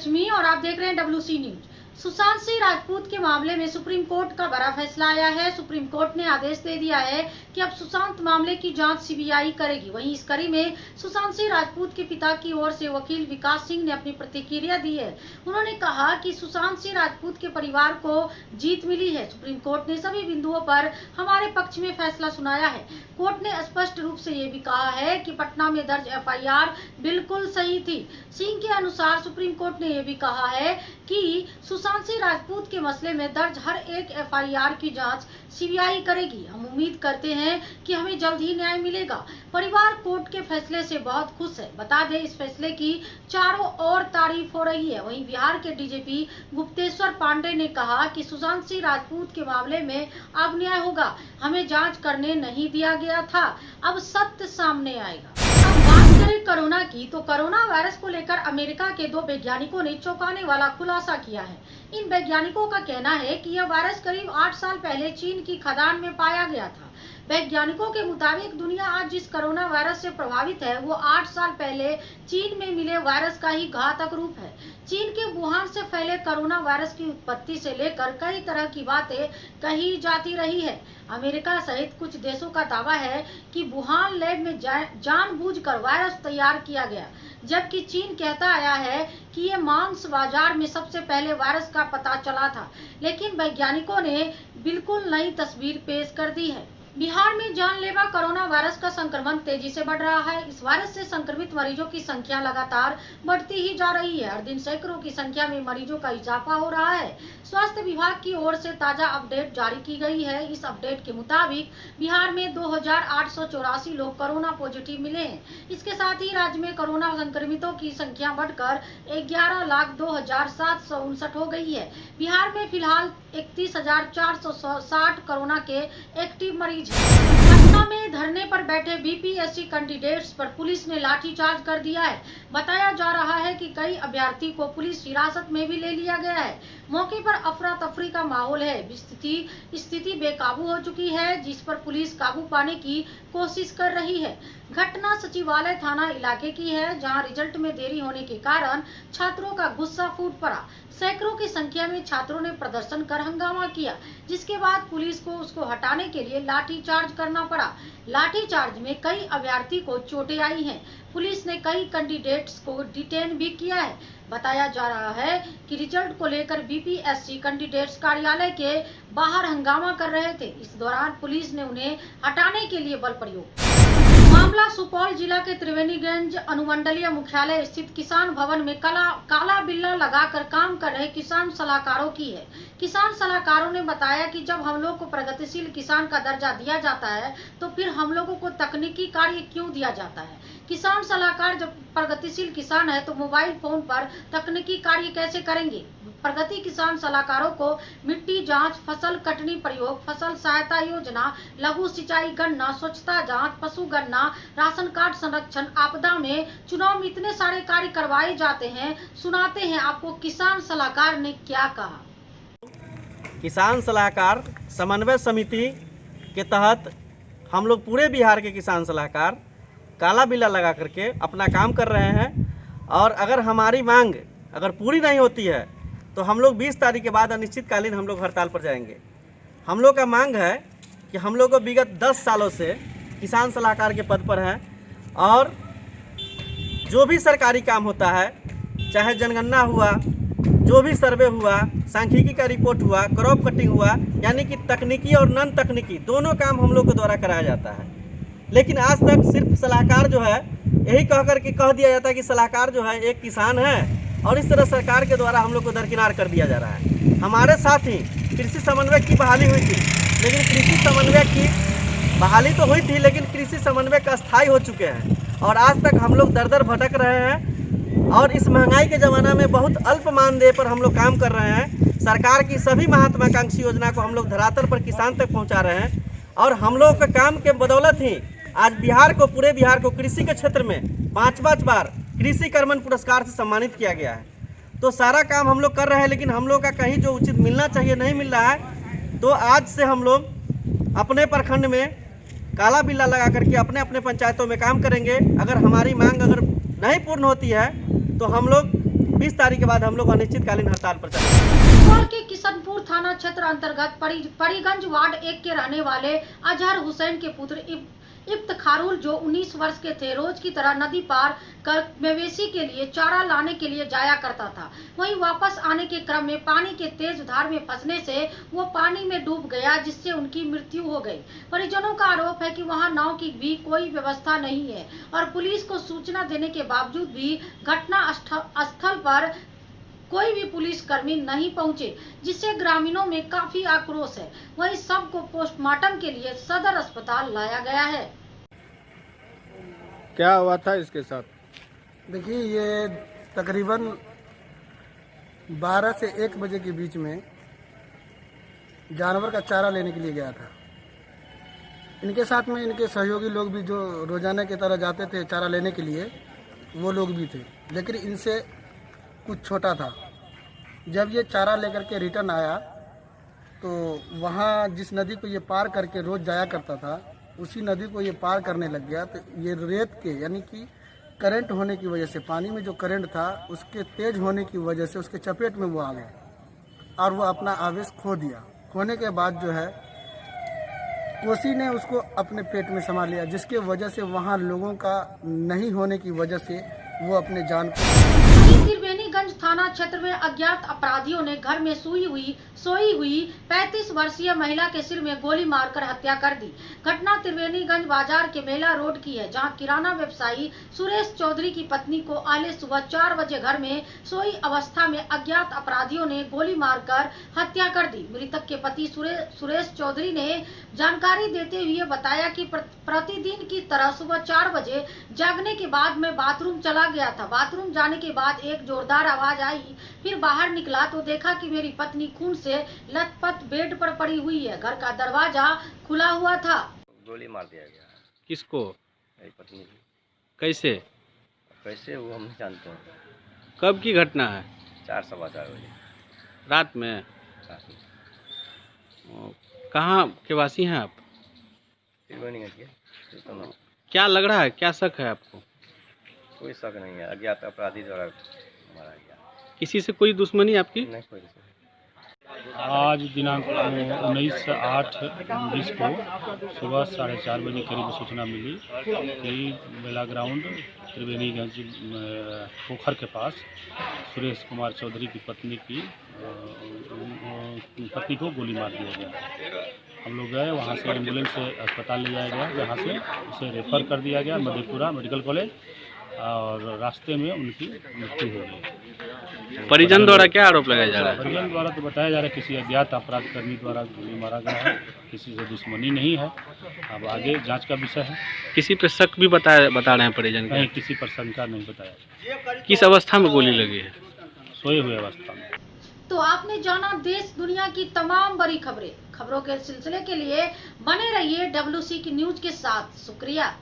लक्ष्मी और आप देख रहे हैं WC न्यूज। सुशांत सिंह राजपूत के मामले में सुप्रीम कोर्ट का बड़ा फैसला आया है। सुप्रीम कोर्ट ने आदेश दे दिया है कि अब सुशांत मामले की जांच CBI करेगी। वहीं इस कड़ी में सुशांत सिंह राजपूत के पिता की ओर से वकील विकास सिंह ने अपनी प्रतिक्रिया दी है। उन्होंने कहा कि सुशांत सिंह राजपूत के परिवार को जीत मिली है। सुप्रीम कोर्ट ने सभी बिंदुओं पर हमारे पक्ष में फैसला सुनाया है। कोर्ट ने स्पष्ट रूप से ये भी कहा है कि पटना में दर्ज FIR बिल्कुल सही थी। सिंह के अनुसार सुप्रीम कोर्ट ने यह भी कहा है कि सुशांत सिंह राजपूत के मसले में दर्ज हर एक FIR की जांच CBI करेगी। हम उम्मीद करते हैं कि हमें जल्द ही न्याय मिलेगा। परिवार कोर्ट के फैसले से बहुत खुश है। बता दें, इस फैसले की चारों ओर तारीफ हो रही है। वहीं बिहार के DGP गुप्तेश्वर पांडे ने कहा कि सुशांत सिंह राजपूत के मामले में अब न्याय होगा। हमें जांच करने नहीं दिया गया था, अब सत्य सामने आएगा। अब बात करें कोरोना की, तो कोरोना वायरस को लेकर अमेरिका के 2 वैज्ञानिकों ने चौंकाने वाला खुलासा किया है। इन वैज्ञानिकों का कहना है कि यह वायरस करीब 8 साल पहले चीन की खदान में पाया गया था। वैज्ञानिकों के मुताबिक दुनिया आज जिस कोरोना वायरस से प्रभावित है, वो 8 साल पहले चीन में मिले वायरस का ही घातक रूप है। चीन के वुहान से फैले कोरोना वायरस की उत्पत्ति से लेकर कई तरह की बातें कही जाती रही है। अमेरिका सहित कुछ देशों का दावा है कि वुहान लैब में जानबूझकर वायरस तैयार किया गया, जबकि चीन कहता आया है कि ये मांस बाजार में सबसे पहले वायरस का पता चला था। लेकिन वैज्ञानिकों ने बिल्कुल नई तस्वीर पेश कर दी है। बिहार में जानलेवा कोरोना वायरस का संक्रमण तेजी से बढ़ रहा है। इस वायरस से संक्रमित मरीजों की संख्या लगातार बढ़ती ही जा रही है। हर दिन सैकड़ों की संख्या में मरीजों का इजाफा हो रहा है। स्वास्थ्य विभाग की ओर से ताजा अपडेट जारी की गई है। इस अपडेट के मुताबिक बिहार में 2884 लोग कोरोना पॉजिटिव मिले हैं। इसके साथ ही राज्य में कोरोना संक्रमितों की संख्या बढ़कर 11,02,759 हो गई है। बिहार में फिलहाल 31,460 कोरोना के एक्टिव मरीज। पटना में धरने पर बैठे BPSC कैंडिडेट्स पर पुलिस ने लाठीचार्ज कर दिया है। बताया जा रहा है कि कई अभ्यर्थी को पुलिस हिरासत में भी ले लिया गया है। मौके पर अफरा तफरी का माहौल है। स्थिति बेकाबू हो चुकी है, जिस पर पुलिस काबू पाने की कोशिश कर रही है। घटना सचिवालय थाना इलाके की है, जहां रिजल्ट में देरी होने के कारण छात्रों का गुस्सा फूट पड़ा। सैकड़ों की संख्या में छात्रों ने प्रदर्शन कर हंगामा किया, जिसके बाद पुलिस को उसको हटाने के लिए लाठीचार्ज करना पड़ा। लाठीचार्ज में कई अभ्यर्थी को चोटें आई हैं। पुलिस ने कई कैंडिडेट्स को डिटेन भी किया है। बताया जा रहा है कि रिजल्ट को लेकर BPSC कैंडिडेट्स कार्यालय के बाहर हंगामा कर रहे थे। इस दौरान पुलिस ने उन्हें हटाने के लिए बल प्रयोग। मामला सुपौल जिला के त्रिवेणीगंज अनुमंडलीय मुख्यालय स्थित किसान भवन में काला बिल्ला लगाकर काम कर रहे किसान सलाहकारों की है। किसान सलाहकारों ने बताया कि जब हम लोग को प्रगतिशील किसान का दर्जा दिया जाता है, तो फिर हम लोगों को तकनीकी कार्य क्यों दिया जाता है? किसान सलाहकार जब प्रगतिशील किसान है, तो मोबाइल फोन पर तकनीकी कार्य कैसे करेंगे? प्रगति किसान सलाहकारों को मिट्टी जांच, फसल कटनी प्रयोग, फसल सहायता योजना, लघु सिंचाई गणना, स्वच्छता जांच, पशु गणना, राशन कार्ड संरक्षण, आपदा में चुनाव में इतने सारे कार्य करवाए जाते हैं। सुनाते हैं आपको किसान सलाहकार ने क्या कहा। किसान सलाहकार समन्वय समिति के तहत हम लोग पूरे बिहार के किसान सलाहकार काला बिल्ला लगा करके अपना काम कर रहे हैं। और अगर हमारी मांग अगर पूरी नहीं होती है, तो हम लोग 20 तारीख के बाद अनिश्चितकालीन हम लोग हड़ताल पर जाएंगे। हम लोग का मांग है कि हम लोग को विगत 10 सालों से किसान सलाहकार के पद पर हैं, और जो भी सरकारी काम होता है, चाहे जनगणना हुआ, जो भी सर्वे हुआ, सांख्यिकी का रिपोर्ट हुआ, क्रॉप कटिंग हुआ, यानी कि तकनीकी और नॉन तकनीकी दोनों काम हम लोग के द्वारा कराया जाता है। लेकिन आज तक सिर्फ सलाहकार जो है, यही कह दिया जाता है कि सलाहकार जो है एक किसान है, और इस तरह सरकार के द्वारा हम लोग को दरकिनार कर दिया जा रहा है। हमारे साथ ही कृषि समन्वयक की बहाली हुई थी, लेकिन कृषि समन्वयक की बहाली तो हुई थी, लेकिन कृषि समन्वयक अस्थायी हो चुके हैं, और आज तक हम लोग दर दर भटक रहे हैं। और इस महंगाई के ज़माना में बहुत अल्प मानदेय पर हम लोग काम कर रहे हैं। सरकार की सभी महत्वाकांक्षी योजना को हम लोग धरातल पर किसान तक पहुँचा रहे हैं, और हम लोग के काम के बदौलत ही आज पूरे बिहार को कृषि के क्षेत्र में 5 बार कृषि कर्मण पुरस्कार से सम्मानित किया गया है। तो सारा काम हम लोग कर रहे हैं, लेकिन हम लोग का कहीं जो उचित मिलना चाहिए नहीं मिल रहा है। तो आज से हम लोग अपने प्रखंड में काला बिल्ला लगा करके अपने अपने पंचायतों में काम करेंगे। अगर हमारी मांग अगर नहीं पूर्ण होती है, तो हम लोग 20 तारीख के बाद हम लोग अनिश्चितकालीन हड़ताल पर चलेंगे। सुपौल के किशनपुर थाना क्षेत्र अंतर्गत परीगंज वार्ड 1 के रहने वाले अजहर हुसैन के पुत्र इफ्तिखारुल जो 19 वर्ष के थे, रोज की तरह नदी पार कर मवेशी के लिए चारा लाने के लिए जाया करता था। वहीं वापस आने के क्रम में पानी के तेज धार में फंसने से वो पानी में डूब गया, जिससे उनकी मृत्यु हो गई। परिजनों का आरोप है कि वहां नाव की भी कोई व्यवस्था नहीं है और पुलिस को सूचना देने के बावजूद भी घटना स्थल पर कोई भी पुलिसकर्मी नहीं पहुंचे, जिससे ग्रामीणों में काफी आक्रोश है। वहीं सब को पोस्टमार्टम के लिए सदर अस्पताल लाया गया है। क्या हुआ था इसके साथ? देखिए, ये तकरीबन 12 से 1 बजे के बीच में जानवर का चारा लेने के लिए गया था। इनके साथ में इनके सहयोगी लोग भी जो रोजाना की तरह जाते थे चारा लेने के लिए, वो लोग भी थे, लेकिन इनसे कुछ छोटा था। जब ये चारा लेकर के रिटर्न आया तो वहाँ जिस नदी को ये पार करके रोज जाया करता था, उसी नदी को ये पार करने लग गया। तो ये रेत के यानी कि करंट होने की वजह से, पानी में जो करंट था उसके तेज होने की वजह से उसके चपेट में वो आ गया और वो अपना आवेश खो दिया। खोने के बाद जो है कोसी ने उसको अपने पेट में समा लिया, जिसके वजह से वहाँ लोगों का नहीं होने की वजह से वो अपने जान को। त्रिवेणीगंज थाना क्षेत्र में अज्ञात अपराधियों ने घर में सोई हुई 35 वर्षीय महिला के सिर में गोली मारकर हत्या कर दी। घटना त्रिवेणीगंज बाजार के मेला रोड की है, जहां किराना व्यवसायी सुरेश चौधरी की पत्नी को आले सुबह 4 बजे घर में सोई अवस्था में अज्ञात अपराधियों ने गोली मारकर हत्या कर दी। मृतक के पति सुरेश चौधरी ने जानकारी देते हुए बताया कि प्रतिदिन की तरह सुबह 4 बजे जागने के बाद मैं बाथरूम चला गया था। बाथरूम जाने के बाद एक जोरदार आवाज आई, फिर बाहर निकला तो देखा कि मेरी पत्नी खून से लथपथ बेड पर पड़ी हुई है। घर का दरवाजा खुला हुआ था। गोली मार दिया गया। किसको? मेरी पत्नी की। कैसे? कैसे वो हम नहीं जानते हैं। कब की घटना है? 4-4:15 बजे रात में। रात में। कहाँ के वासी हैं आप? त्रिवेणीगंज के। तो क्या लग रहा है, क्या शक है आपको? कोई शक नहीं है, अज्ञात अपराधी द्वारा मारा गया। किसी से कोई दुश्मनी आपकी? नहीं, कोई दुश्मनी। आज दिनांक 19/8/20 को सुबह 4:30 बजे करीब सूचना मिली कि मेला ग्राउंड त्रिवेणीगंज पोखर के पास सुरेश कुमार चौधरी की पत्नी को गोली मार दिया गया। हम लोग गए, वहाँ से एम्बुलेंस से अस्पताल ले जाया गया, जहाँ से उसे रेफर कर दिया गया मधेपुरा मेडिकल कॉलेज, और रास्ते में उनकी मृत्यु हो गई। परिजन द्वारा क्या आरोप लगाया जा रहा है? परिजन द्वारा तो बताया जा रहा है किसी अज्ञात अपराधकर्मी द्वारा गोली मारा गया है, किसी से दुश्मनी नहीं है। अब आगे जांच का विषय है। किसी पे शक भी बता रहे हैं परिजन? नहीं, किसी पर शंका नहीं बताया। किस अवस्था में गोली लगी है? सोए हुए अवस्था में। तो आपने जाना देश दुनिया की तमाम बड़ी खबरों के सिलसिले के लिए बने रहिए WC की न्यूज के साथ। शुक्रिया।